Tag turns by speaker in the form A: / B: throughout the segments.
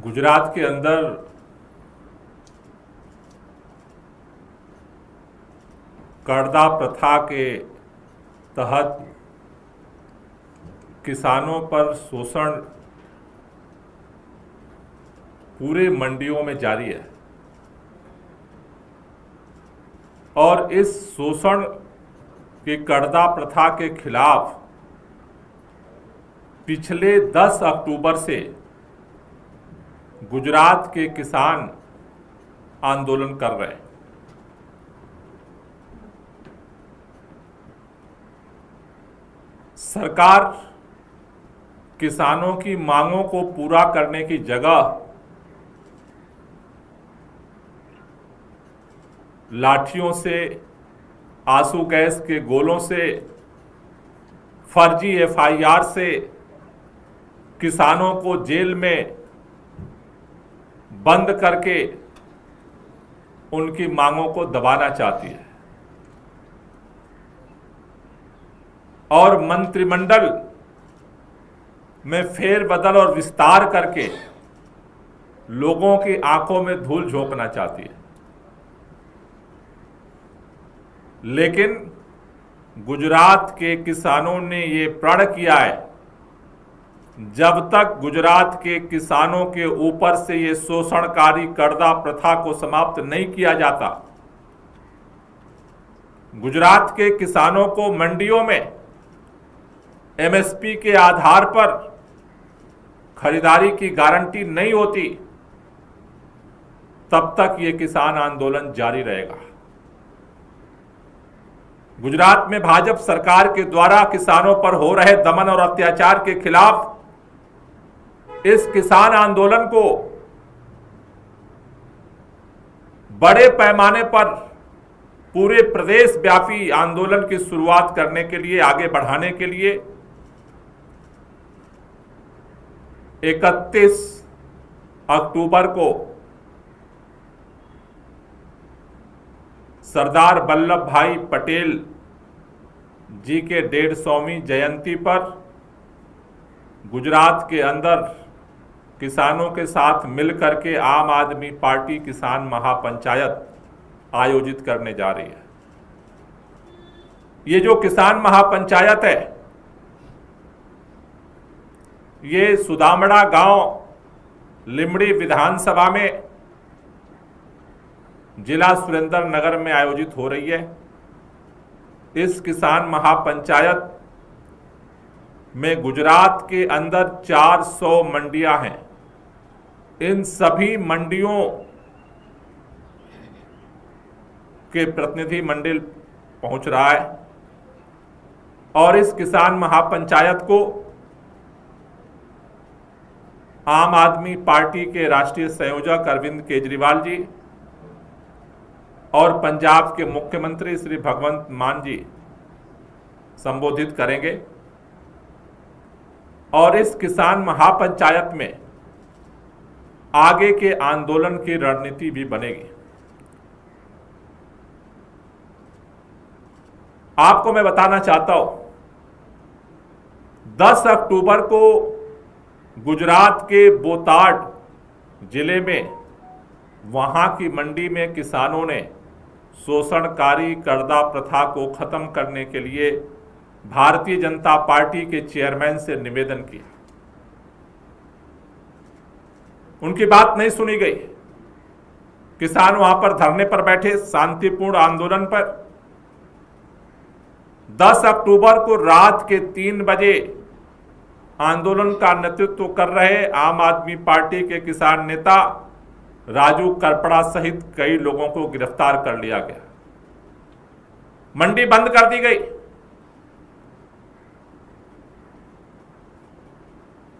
A: गुजरात के अंदर करदा प्रथा के तहत किसानों पर शोषण पूरे मंडियों में जारी है और इस शोषण की करदा प्रथा के खिलाफ पिछले 10 अक्टूबर से गुजरात के किसान आंदोलन कर रहे हैं। सरकार किसानों की मांगों को पूरा करने की जगह लाठियों से, आंसू गैस के गोलों से, फर्जी एफआईआर से किसानों को जेल में बंद करके उनकी मांगों को दबाना चाहती है और मंत्रिमंडल में फेरबदल और विस्तार करके लोगों की आंखों में धूल झोंकना चाहती है। लेकिन गुजरात के किसानों ने ये प्रण किया है, जब तक गुजरात के किसानों के ऊपर से ये शोषणकारी करदा प्रथा को समाप्त नहीं किया जाता, गुजरात के किसानों को मंडियों में एमएसपी के आधार पर खरीदारी की गारंटी नहीं होती, तब तक ये किसान आंदोलन जारी रहेगा। गुजरात में भाजपा सरकार के द्वारा किसानों पर हो रहे दमन और अत्याचार के खिलाफ इस किसान आंदोलन को बड़े पैमाने पर पूरे प्रदेश व्यापी आंदोलन की शुरुआत करने के लिए, आगे बढ़ाने के लिए 31 अक्टूबर को सरदार वल्लभ भाई पटेल जी के 150वीं जयंती पर गुजरात के अंदर किसानों के साथ मिलकर के आम आदमी पार्टी किसान महापंचायत आयोजित करने जा रही है। ये जो किसान महापंचायत है, ये सुदामड़ा गांव लिमड़ी विधानसभा में जिला सुरेंद्रनगर में आयोजित हो रही है। इस किसान महापंचायत में गुजरात के अंदर 400 मंडियां हैं। इन सभी मंडियों के प्रतिनिधि मंडल पहुंच रहा है और इस किसान महापंचायत को आम आदमी पार्टी के राष्ट्रीय संयोजक अरविंद केजरीवाल जी और पंजाब के मुख्यमंत्री श्री भगवंत मान जी संबोधित करेंगे और इस किसान महापंचायत में आगे के आंदोलन की रणनीति भी बनेगी। आपको मैं बताना चाहता हूं, 10 अक्टूबर को गुजरात के बोटाड जिले में वहां की मंडी में किसानों ने शोषणकारी करदा प्रथा को खत्म करने के लिए भारतीय जनता पार्टी के चेयरमैन से निवेदन किया। उनकी बात नहीं सुनी गई। किसान वहां पर धरने पर बैठे, शांतिपूर्ण आंदोलन पर। 10 अक्टूबर को रात के 3 बजे आंदोलन का नेतृत्व कर रहे आम आदमी पार्टी के किसान नेता राजू करपड़ा सहित कई लोगों को गिरफ्तार कर लिया गया। मंडी बंद कर दी गई।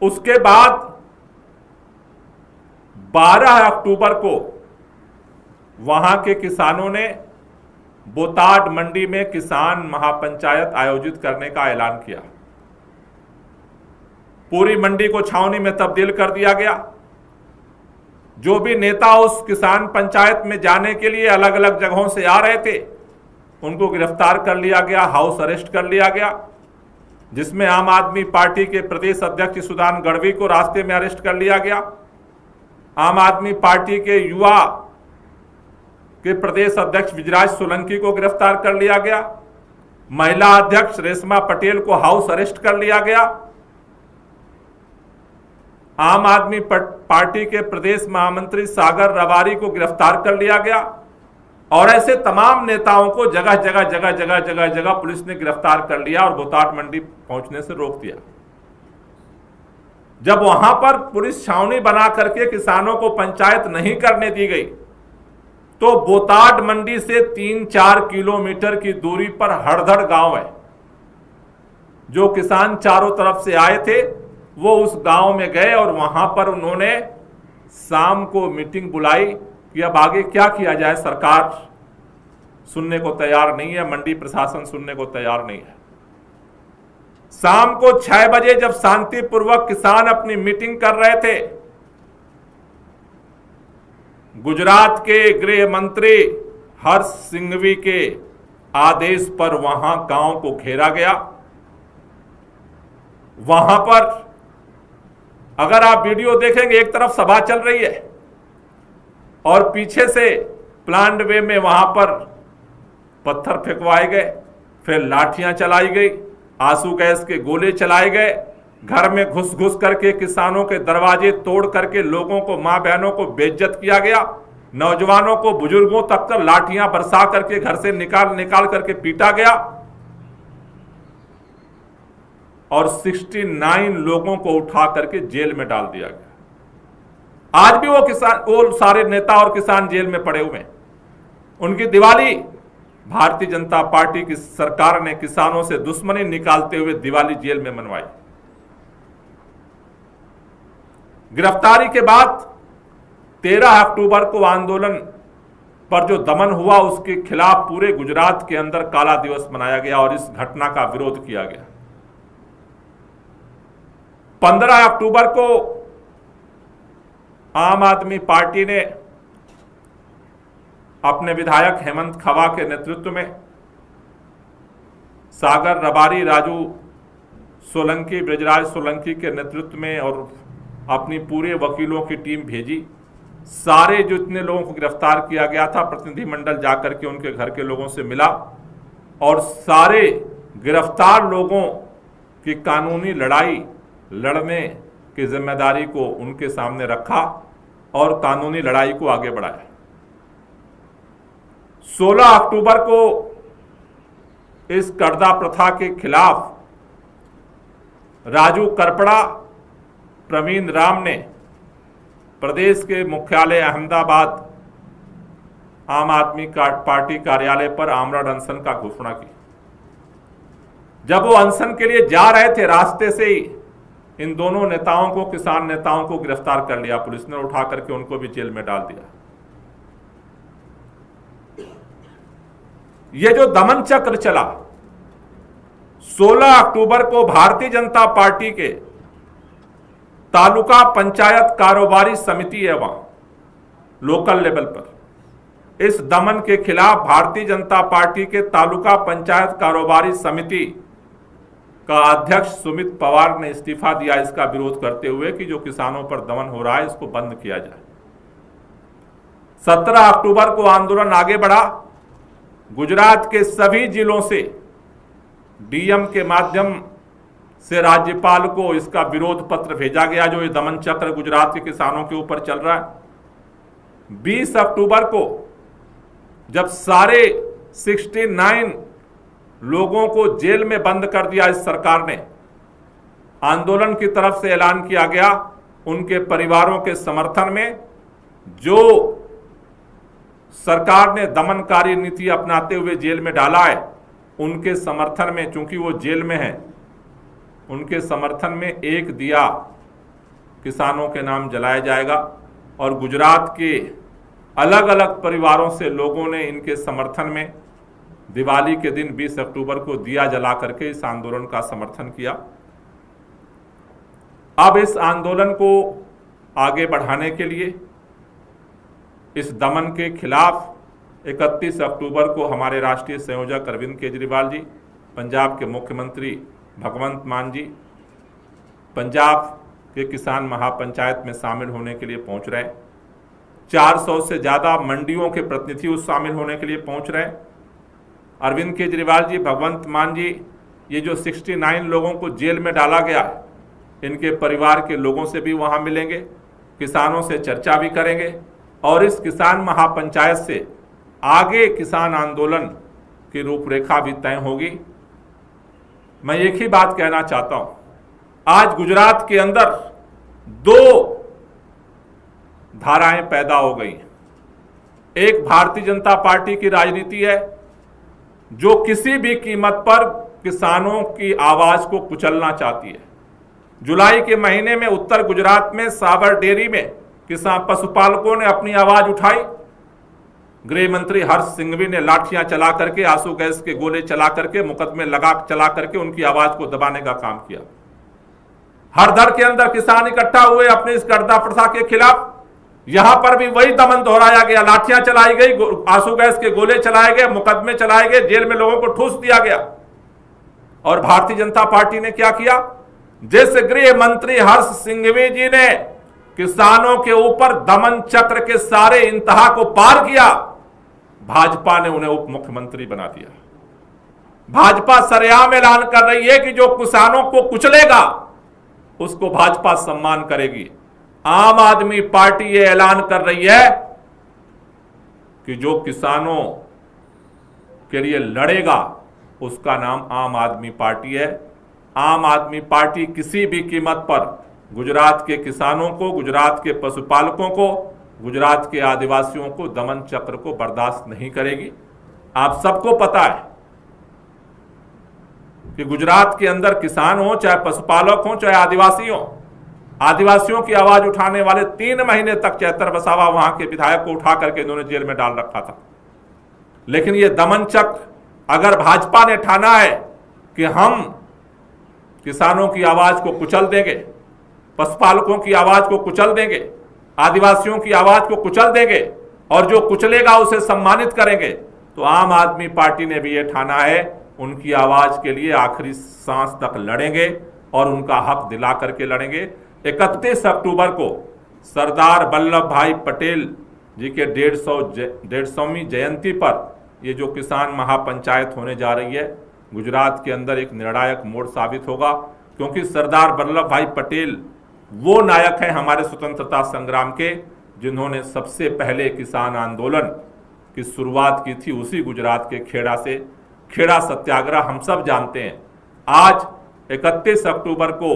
A: उसके बाद 12 अक्टूबर को वहां के किसानों ने बोटाड मंडी में किसान महापंचायत आयोजित करने का ऐलान किया। पूरी मंडी को छावनी में तब्दील कर दिया गया। जो भी नेता उस किसान पंचायत में जाने के लिए अलग अलग जगहों से आ रहे थे, उनको गिरफ्तार कर लिया गया, हाउस अरेस्ट कर लिया गया, जिसमें आम आदमी पार्टी के प्रदेश अध्यक्ष सुदान गढ़वी को रास्ते में अरेस्ट कर लिया गया। आम आदमी पार्टी के युवा के प्रदेश अध्यक्ष विजयराज सोलंकी को गिरफ्तार कर लिया गया। महिला अध्यक्ष रेशमा पटेल को हाउस अरेस्ट कर लिया गया। आम आदमी पार्टी के प्रदेश महामंत्री सागर रबारी को गिरफ्तार कर लिया गया और ऐसे तमाम नेताओं को जगह पुलिस ने गिरफ्तार कर लिया और बोताट मंडी पहुंचने से रोक दिया। जब वहां पर पुलिस छावनी बना करके किसानों को पंचायत नहीं करने दी गई तो बोताट मंडी से 3-4 किलोमीटर की दूरी पर हड़धड़ गांव है। जो किसान चारों तरफ से आए थे वो उस गांव में गए और वहां पर उन्होंने शाम को मीटिंग बुलाई कि अब आगे क्या किया जाए। सरकार सुनने को तैयार नहीं है, मंडी प्रशासन सुनने को तैयार नहीं है। शाम को 6 बजे जब शांतिपूर्वक किसान अपनी मीटिंग कर रहे थे, गुजरात के गृह मंत्री हर्ष सिंघवी के आदेश पर वहां गांव को घेरा गया। वहां पर अगर आप वीडियो देखेंगे, एक तरफ सभा चल रही है और पीछे से प्लांट वे में वहां पर पत्थर फेंकवाए गए, फिर लाठियां चलाई गई, आंसू गैस के गोले चलाए गए, घर में घुस घुस करके किसानों के दरवाजे तोड़ करके लोगों को, मां बहनों को बेइज्जत किया गया, नौजवानों को, बुजुर्गों तक कर लाठियां बरसा करके घर से निकाल करके पीटा गया और 69 लोगों को उठा करके जेल में डाल दिया गया। आज भी वो सारे नेता और किसान जेल में पड़े हुए हैं। उनकी दिवाली भारतीय जनता पार्टी की सरकार ने किसानों से दुश्मनी निकालते हुए दिवाली जेल में मनवाई। गिरफ्तारी के बाद 13 अक्टूबर को आंदोलन पर जो दमन हुआ उसके खिलाफ पूरे गुजरात के अंदर काला दिवस मनाया गया और इस घटना का विरोध किया गया। 15 अक्टूबर को आम आदमी पार्टी ने अपने विधायक हेमंत खवा के नेतृत्व में सागर रबारी, राजू सोलंकी, ब्रजराज सोलंकी के नेतृत्व में और अपनी पूरे वकीलों की टीम भेजी। सारे जितने लोगों को गिरफ्तार किया गया था, प्रतिनिधिमंडल जाकर के उनके घर के लोगों से मिला और सारे गिरफ्तार लोगों की कानूनी लड़ाई लड़ने की जिम्मेदारी को उनके सामने रखा और कानूनी लड़ाई को आगे बढ़ाया। 16 अक्टूबर को इस कर्दा प्रथा के खिलाफ राजू करपड़ा, प्रवीण राम ने प्रदेश के मुख्यालय अहमदाबाद आम आदमी पार्टी कार्यालय पर आमरण अनशन का घोषणा की। जब वो अनशन के लिए जा रहे थे, रास्ते से ही इन दोनों नेताओं को, किसान नेताओं को गिरफ्तार कर लिया पुलिस ने, उठा करके उनको भी जेल में डाल दिया। ये जो दमन चक्र चला, 16 अक्टूबर को भारतीय जनता पार्टी के तालुका पंचायत कारोबारी समिति है वहां लोकल लेवल पर, इस दमन के खिलाफ भारतीय जनता पार्टी के तालुका पंचायत कारोबारी समिति का अध्यक्ष सुमित पवार ने इस्तीफा दिया इसका विरोध करते हुए कि जो किसानों पर दमन हो रहा है इसको बंद किया जाए। 17 अक्टूबर को आंदोलन आगे बढ़ा। गुजरात के सभी जिलों से डीएम के माध्यम से राज्यपाल को इसका विरोध पत्र भेजा गया, जो ये दमन चक्र गुजरात के किसानों के ऊपर चल रहा है। 20 अक्टूबर को जब सारे 69 लोगों को जेल में बंद कर दिया इस सरकार ने, आंदोलन की तरफ से ऐलान किया गया उनके परिवारों के समर्थन में, जो सरकार ने दमनकारी नीति अपनाते हुए जेल में डाला है उनके समर्थन में, चूंकि वो जेल में है, उनके समर्थन में एक दिया किसानों के नाम जलाया जाएगा। और गुजरात के अलग अलग परिवारों से लोगों ने इनके समर्थन में दिवाली के दिन 20 अक्टूबर को दिया जला करके इस आंदोलन का समर्थन किया। अब इस आंदोलन को आगे बढ़ाने के लिए, इस दमन के खिलाफ 31 अक्टूबर को हमारे राष्ट्रीय संयोजक अरविंद केजरीवाल जी, पंजाब के मुख्यमंत्री भगवंत मान जी पंजाब के किसान महापंचायत में शामिल होने के लिए पहुंच रहे हैं। 400 से ज़्यादा मंडियों के प्रतिनिधि उस शामिल होने के लिए पहुंच रहे हैं। अरविंद केजरीवाल जी, भगवंत मान जी, ये जो 69 लोगों को जेल में डाला गया है, इनके परिवार के लोगों से भी वहां मिलेंगे, किसानों से चर्चा भी करेंगे और इस किसान महापंचायत से आगे किसान आंदोलन की रूपरेखा भी तय होगी। मैं एक ही बात कहना चाहता हूं, आज गुजरात के अंदर 2 धाराएं पैदा हो गई हैं। एक भारतीय जनता पार्टी की राजनीति है जो किसी भी कीमत पर किसानों की आवाज को कुचलना चाहती है। जुलाई के महीने में उत्तर गुजरात में साबर डेयरी में किसान पशुपालकों ने अपनी आवाज उठाई। गृह मंत्री हर्ष सिंघवी ने लाठियां चला करके, आंसू गैस के गोले चला करके, मुकदमे चला करके उनकी आवाज को दबाने का काम किया। हरदर के अंदर किसान इकट्ठा हुए अपनी इस कर्जा प्रथा के खिलाफ। यहां पर भी वही दमन दोहराया गया, लाठियां चलाई गई, आंसू गैस के गोले चलाए गए, मुकदमे चलाए गए, जेल में लोगों को ठूस दिया गया। और भारतीय जनता पार्टी ने क्या किया? जिस गृह मंत्री हर्ष सिंघवी जी ने किसानों के ऊपर दमन चक्र के सारे इंतहा को पार किया, भाजपा ने उन्हें उप मुख्यमंत्री बना दिया। भाजपा सरेआम ऐलान कर रही है कि जो किसानों को कुचलेगा उसको भाजपा सम्मान करेगी। आम आदमी पार्टी ये ऐलान कर रही है कि जो किसानों के लिए लड़ेगा उसका नाम आम आदमी पार्टी है। आम आदमी पार्टी किसी भी कीमत पर गुजरात के किसानों को, गुजरात के पशुपालकों को, गुजरात के आदिवासियों को दमन चक्र को बर्दाश्त नहीं करेगी। आप सबको पता है कि गुजरात के अंदर किसान हो, चाहे पशुपालक हो, चाहे आदिवासी हो, आदिवासियों की आवाज उठाने वाले 3 महीने तक चैतर वसावा वहां के विधायक को उठा करके इन्होंने जेल में डाल रखा था। लेकिन ये दमन चक्र अगर भाजपा ने ठाना है कि हम किसानों की आवाज को कुचल देंगे, पशुपालकों की आवाज को कुचल देंगे, आदिवासियों की आवाज को कुचल देंगे और जो कुचलेगा उसे सम्मानित करेंगे, तो आम आदमी पार्टी ने भी यह ठाना है उनकी आवाज के लिए आखिरी सांस तक लड़ेंगे और उनका हक दिला करके लड़ेंगे। 31 अक्टूबर को सरदार वल्लभ भाई पटेल जी के 150वीं जयंती पर ये जो किसान महापंचायत होने जा रही है, गुजरात के अंदर एक निर्णायक मोड़ साबित होगा। क्योंकि सरदार वल्लभ भाई पटेल वो नायक हैं हमारे स्वतंत्रता संग्राम के, जिन्होंने सबसे पहले किसान आंदोलन की शुरुआत की थी उसी गुजरात के खेड़ा से। खेड़ा सत्याग्रह हम सब जानते हैं। आज 31 अक्टूबर को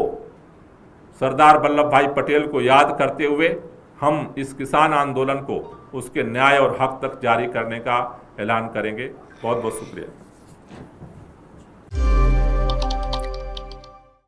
A: सरदार वल्लभ भाई पटेल को याद करते हुए हम इस किसान आंदोलन को उसके न्याय और हक तक जारी करने का ऐलान करेंगे। बहुत बहुत शुक्रिया।